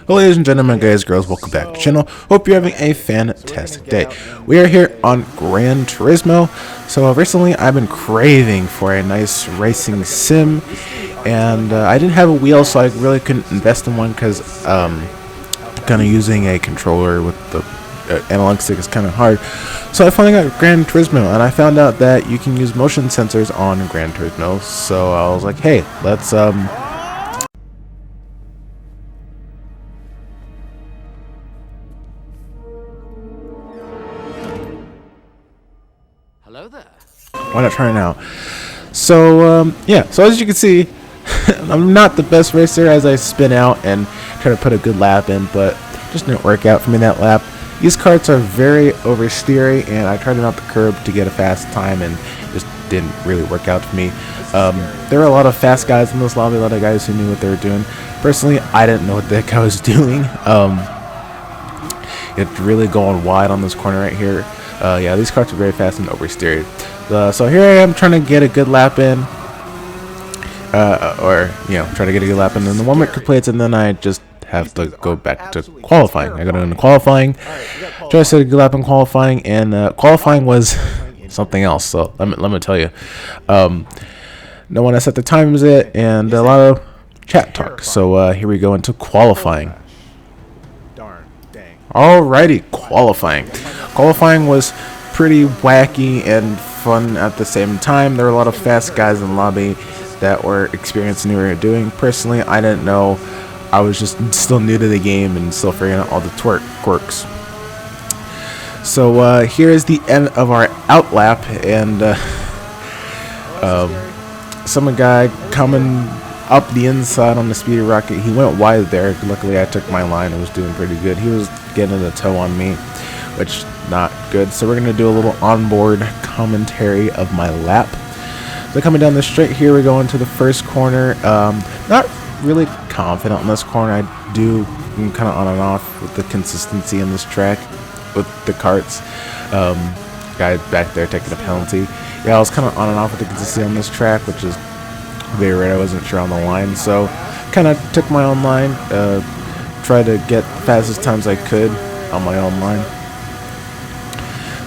Well, ladies and gentlemen, guys, girls, welcome back to the channel. Hope you're having a fantastic day. We are here on Gran Turismo. So recently I've been craving for a nice racing sim, and I didn't have a wheel, so I really couldn't invest in one because kind of using a controller with the analog stick is kind of hard. So I finally got Gran Turismo, and I found out that you can use motion sensors on Gran Turismo. So I was like, hey, let's Hello there. why not try it out? So yeah, so as you can see, I'm not the best racer as I spin out and try to put a good lap in, but just didn't work out for me that lap. These karts are very oversteery, and I tried to mount the curb to get a fast time, and just didn't really work out for me. There were a lot of fast guys in this lobby, a lot of guys who knew what they were doing. Personally, I didn't know what the heck I was doing. It's really going wide on this corner right here. Yeah, these karts are very fast and oversteered. So here I am trying to get a good lap in. Or, try to get a good lap in, and the warm-up completes, and then I just have to go back to qualifying. I got into qualifying, try to set a good lap in qualifying, and qualifying was something else. So let me tell you, no one has set the times it, and a lot of chat talk. So here we go into qualifying. Alrighty, qualifying. Qualifying was pretty wacky and fun at the same time. There were a lot of fast guys in the lobby that were experienced and knew what they were doing. Personally, I didn't know. I was just still new to the game and still figuring out all the quirks. So here is the end of our out lap, and some guy coming up the inside on the speedy rocket. He went wide there. Luckily, I took my line and was doing pretty good. He was getting a toe on me, which not good. So we're gonna do a little onboard commentary of my lap. So coming down the straight here, we go into the first corner. Not really confident on this corner. I do kind of on and off with the consistency in this track with the karts. Guy back there taking a penalty. Yeah, I was kind of on and off with the consistency on this track, which is very rare. I wasn't sure on the line, so kind of took my own line. Tried to get fastest times I could on my own line.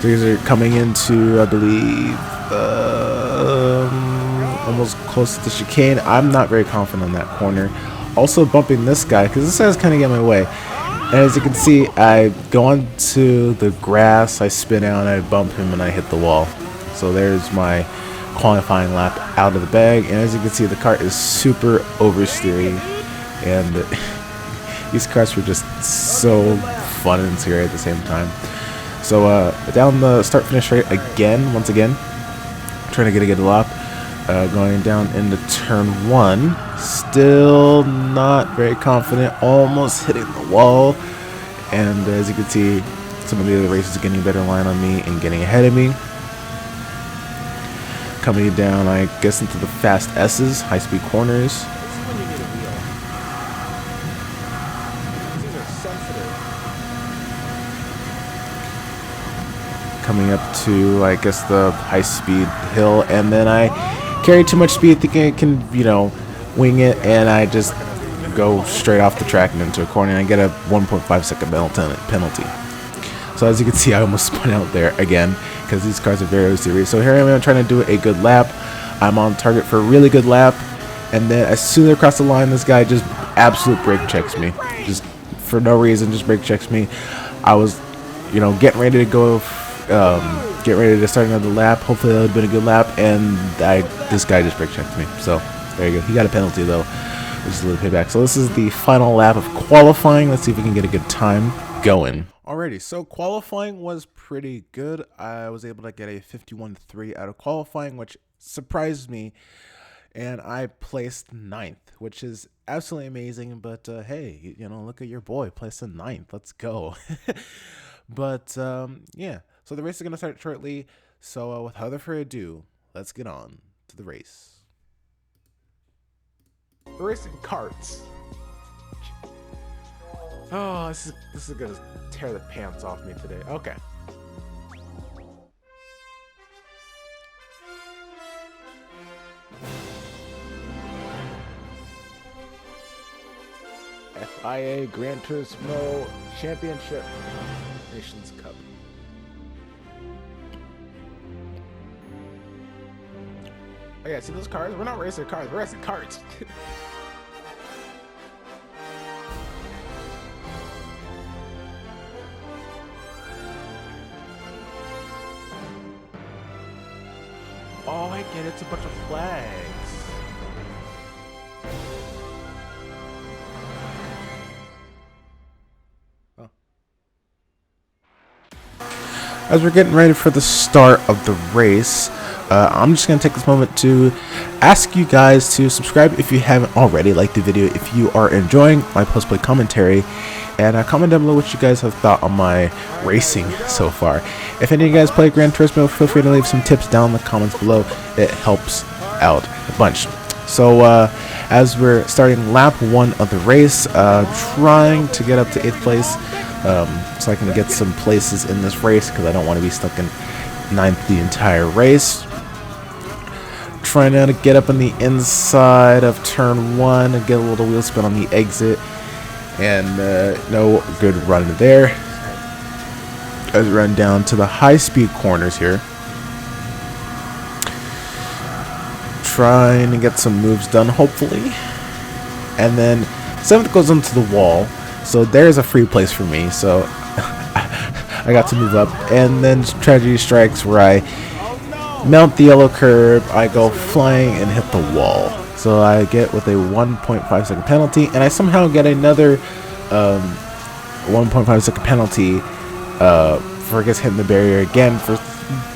So these are coming into, I believe, almost close to the chicane. I'm not very confident on that corner. Also bumping this guy, because this guy's kind of getting my way. And as you can see, I go onto the grass, I spin out, I bump him, and I hit the wall. So there's my qualifying lap out of the bag. And as you can see, the kart is super oversteering. And these karts were just so fun and scary at the same time. So down the start-finish straight again, once again, trying to get a good lap. Going down into turn one, still not very confident, almost hitting the wall. And as you can see, some of the other racers are getting a better line on me and getting ahead of me. Coming down, I guess, into the fast S's, high-speed corners. Coming up to, I guess, the high-speed hill, and then I carry too much speed thinking I can, wing it, and I just go straight off the track and into a corner, and I get a 1.5-second penalty. So as you can see, I almost spun out there again, because these cars are very serious. So here I am trying to do a good lap. I'm on target for a really good lap, and then as soon as I cross the line, this guy just absolute brake checks me. Just for no reason, just brake checks me. I was, getting ready to go, get ready to start another lap. Hopefully that would have been a good lap, and this guy just brake checked me. So there you go. He got a penalty though, which is a little payback. So this is the final lap of qualifying. Let's see if we can get a good time going. Alrighty, so qualifying was pretty good. I was able to get a 51.3 out of qualifying, which surprised me, and I placed 9th, which is absolutely amazing. But hey, look at your boy, placed in 9th. Let's go. But yeah, so the race is going to start shortly. So without further ado, let's get on to the race. We're racing karts. Oh, this is going to tear the pants off me today. Okay. F IA Gran Turismo Championship Nations Cup. Oh yeah, see those cars? We're not racing cars, we're racing carts. Oh, I get it. It's a bunch of flags. Oh. As we're getting ready for the start of the race, I'm just going to take this moment to ask you guys to subscribe if you haven't already, like the video if you are enjoying my post-play commentary, and comment down below what you guys have thought on my racing so far. If any of you guys play Gran Turismo, feel free to leave some tips down in the comments below. It helps out a bunch. So as we're starting lap 1 of the race, trying to get up to 8th place, so I can get some places in this race because I don't want to be stuck in 9th the entire race. Trying now to get up on the inside of turn 1 and get a little wheel spin on the exit, and no good run there. As we run down to the high speed corners here, trying to get some moves done hopefully, and then 7th goes into the wall, so there's a free place for me, so I got to move up. And then tragedy strikes where I mount the yellow curb, I go flying and hit the wall, so I get with a 1.5 second penalty, and I somehow get another 1.5 second penalty for I guess hitting the barrier again for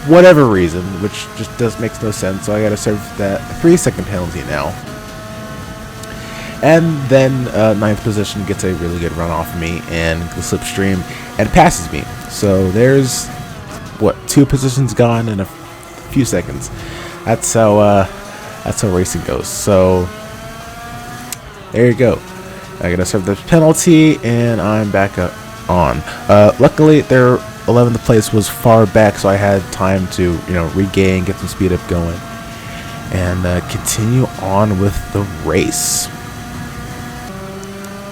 whatever reason, which just makes no sense. So I gotta serve that 3 second penalty now. And then 9th position gets a really good run off of me and the slipstream and passes me. So there's what, 2 positions gone in a few seconds. That's how racing goes. So there you go. I gotta serve the penalty and I'm back up on. Luckily their 11th place was far back, so I had time to regain, get some speed up going, and continue on with the race.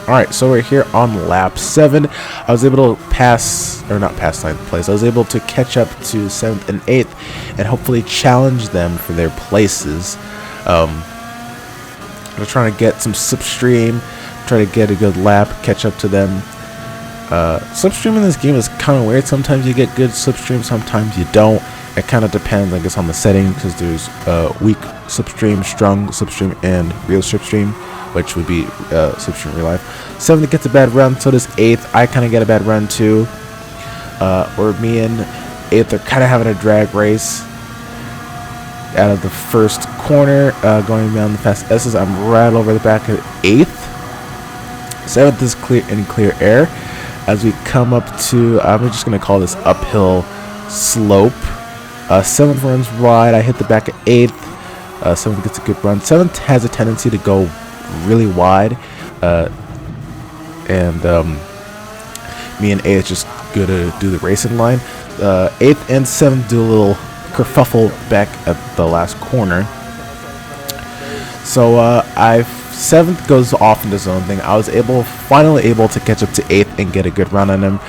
Alright, so we're here on lap 7. I was able to pass, or not pass 9th place, I was able to catch up to 7th and 8th and hopefully challenge them for their places. I'm trying to get some slipstream, try to get a good lap, catch up to them. Slipstream in this game is kind of weird. Sometimes you get good slipstream, sometimes you don't. It kind of depends, I guess, on the setting, because there's weak slipstream, strong slipstream, and real slipstream, which would be slipstream in real life. 7th gets a bad run, so does 8th. I kind of get a bad run too. Or me and 8th are kind of having a drag race. Out of the first corner, going down the fast S's, I'm right over the back of 8th. 7th is clear in clear air. As we come up to, I'm just going to call this uphill slope. 7th runs wide. I hit the back of 8th. 7th gets a good run. 7th has a tendency to go really wide. And me and 8th just good to do the racing line. 8th and 7th do a little kerfuffle back at the last corner. So 7th goes off into his own thing. I was finally able to catch up to 8th and get a good run on him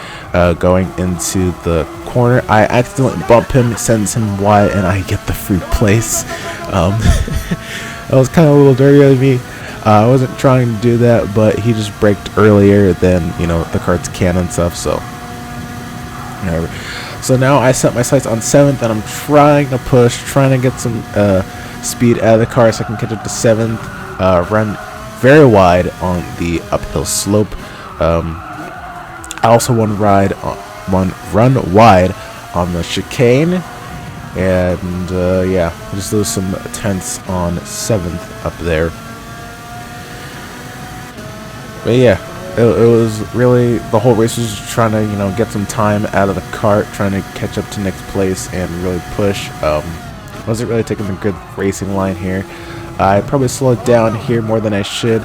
going into the corner. I accidentally bump him, sends him wide, and I get the free place. That was kind of a little dirty of me. I wasn't trying to do that, but he just braked earlier than the carts can and stuff. So whatever. So now I set my sights on 7th, and I'm trying to push, trying to get some speed out of the car so I can catch up to 7th. Run very wide on the uphill slope. I also run wide on the chicane, and yeah, just lose some tenths on 7th up there. But yeah, it was really, the whole race was just trying to get some time out of the cart, trying to catch up to next place and really push. Wasn't really taking the good racing line here. I probably slowed down here more than I should.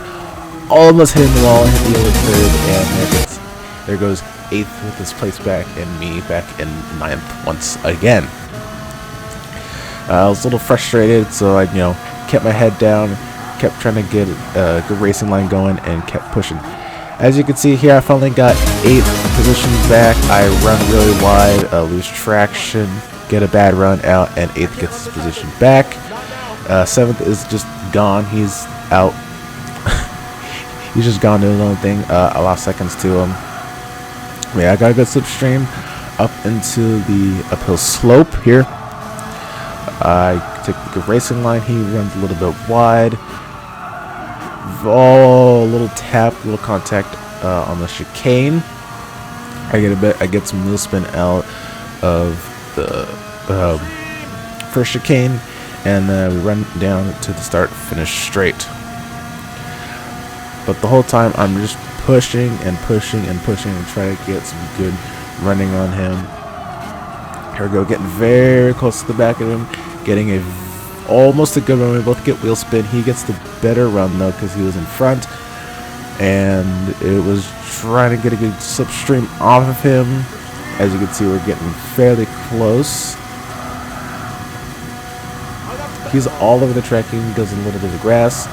Almost hitting the wall, hit the other third, and there goes 8th with his place back, and me back in 9th once again. I was a little frustrated, so I kept my head down, kept trying to get a good racing line going, and kept pushing. As you can see here, I finally got 8th position back. I run really wide, lose traction, get a bad run out, and 8th gets his position back. 7th is just gone. He's out. He's just gone doing his own thing. I lost seconds to him. Yeah, I got a good slipstream up into the uphill slope here. I take the good racing line. He runs a little bit wide. Oh, a little tap, little contact on the chicane. I get some wheel spin out of the first chicane, and we run down to the start, finish straight. But the whole time I'm just pushing and pushing and pushing and trying to get some good running on him. Here we go, getting very close to the back of him, getting almost a good run. We both get wheel spin. He gets the better run though because he was in front, and it was trying to get a good slipstream off of him. As you can see, we're getting fairly close. He's all over the track. He does a little bit of grass,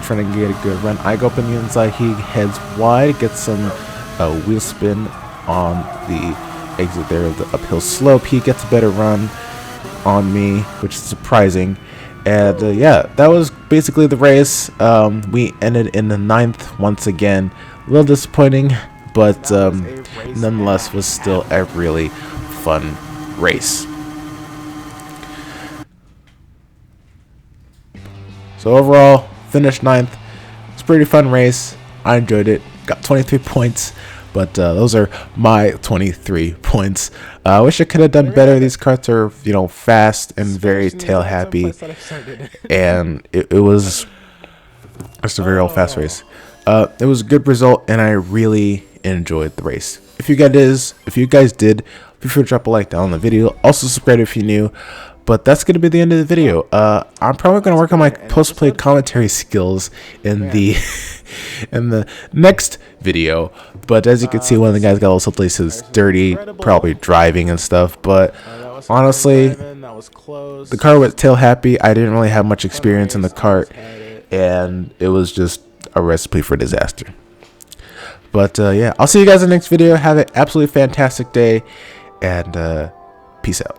trying to get a good run. I go up in the inside. He heads wide, gets some wheel spin on the exit there of the uphill slope. He gets a better run on me, which is surprising. And yeah, that was basically the race. We ended in the 9th once again. A little disappointing, but nonetheless was still a really fun race. So overall, finished 9th. It's a pretty fun race. I enjoyed it. Got 23 points. But those are my 23 points. I wish I could have done better. These carts are, you know, fast and very tail happy. And it was just a very old fast race. It was a good result, and I really enjoyed the race. If you guys did, be sure to drop a like down on the video. Also subscribe if you're new. But that's going to be the end of the video. I'm probably going to work on my post-play commentary skills in the in the next video. But as you can see, one of the guys got all the places dirty, probably driving and stuff. But honestly, the car was tail happy. I didn't really have much experience in the cart, and it was just a recipe for disaster. But yeah, I'll see you guys in the next video. Have an absolutely fantastic day, and peace out.